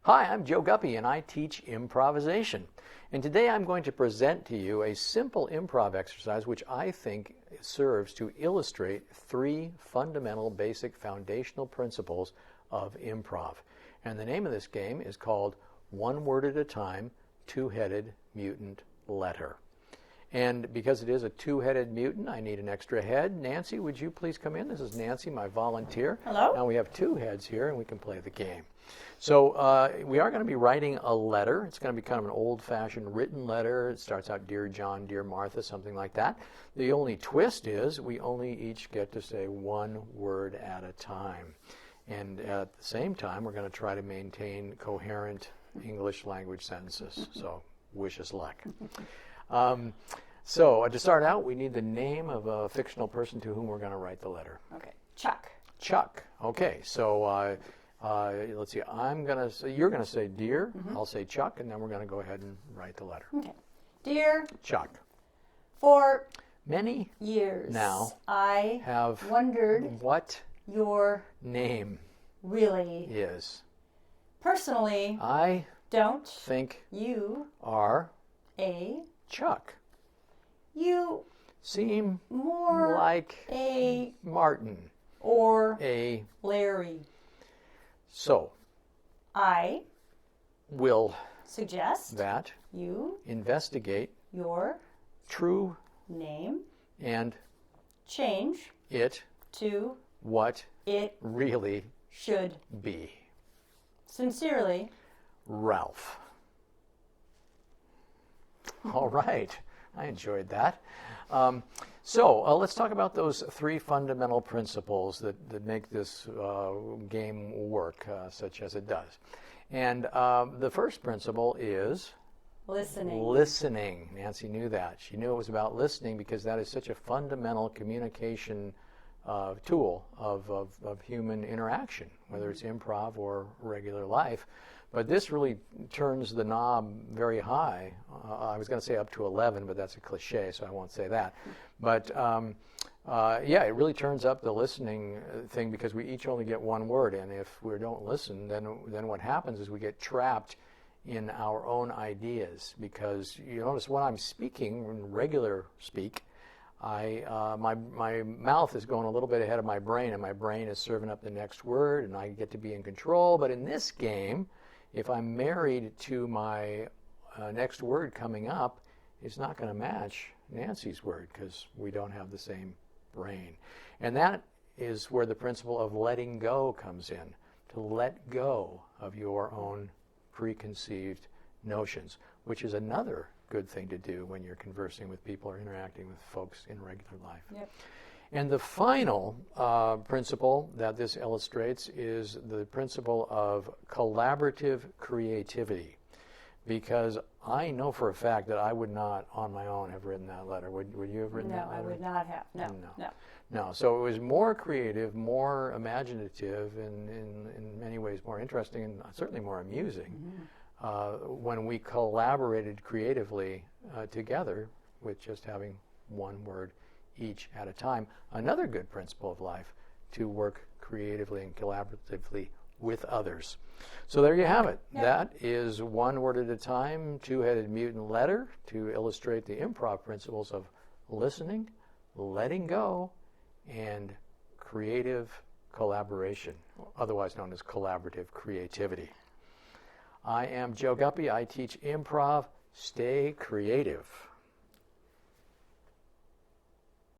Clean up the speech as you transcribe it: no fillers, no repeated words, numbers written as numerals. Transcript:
Hi, I'm Joe Guppy and I teach improvisation. And today I'm going to present to you a simple improv exercise which I think serves to illustrate three fundamental, basic, foundational principles of improv. And the name of this game is called One Word at a Time, Two-Headed Mutant Letter. And because it is a two-headed mutant, I need an extra head. Nancy, would you please come in? This is Nancy, my volunteer. Hello. Now we have two heads here and we can play the game. So we are going to be writing a letter. It's going to be kind of an old-fashioned written letter. It starts out, Dear John, Dear Martha, something like that. The only twist is we only each get to say one word at a time. And at the same time, we're going to try to maintain coherent English language sentences. So wish us luck. So to start out, we need the name of a fictional person to whom we're going to write the letter. Okay. Chuck. Chuck. Okay. So let's see. You're going to say Dear. I'll say Chuck, and then we're going to go ahead and write the letter. Okay. Dear Chuck. For Many years now I have wondered what your name really is. Personally, I don't think you are a Chuck. you Seem more like a Martin. or A Larry. So I will suggest that you investigate your true name and change it to what it really should. be. Sincerely, Ralph. All right. I enjoyed that. So let's talk about those three fundamental principles that make this game work such as it does. And the first principle is listening. listening. Nancy knew that. She knew it was about listening because that is such a fundamental communication tool of human interaction, whether it's improv or regular life. But this really turns the knob very high. I was going to say up to 11, but that's a cliche, so I won't say that. But yeah, it really turns up the listening thing because we each only get one word, and if we don't listen, then what happens is we get trapped in our own ideas. Because you notice when I'm speaking, in regular speak, my mouth is going a little bit ahead of my brain, and my brain is serving up the next word, and I get to be in control. But in this game, if I'm married to my next word coming up, it's not going to match Nancy's word because we don't have the same brain. And that is where the principle of letting go comes in, to let go of your own preconceived notions, which is another good thing to do when you're conversing with people or interacting with folks in regular life. Yep. And the final principle that this illustrates is the principle of collaborative creativity. Because I know for a fact that I would not, on my own, have written that letter. Would you have written that letter? No, I would not have. No. So it was more creative, more imaginative, and in many ways more interesting, and certainly more amusing when we collaborated creatively together with just having one word each at a time. Another good principle of life, to work creatively and collaboratively with others. So there you have it. Yep. That is One Word at a Time, Two-Headed Mutant Letter, to illustrate the improv principles of listening, letting go, and creative collaboration, otherwise known as collaborative creativity. I am Joe Guppy. I teach improv. Stay creative.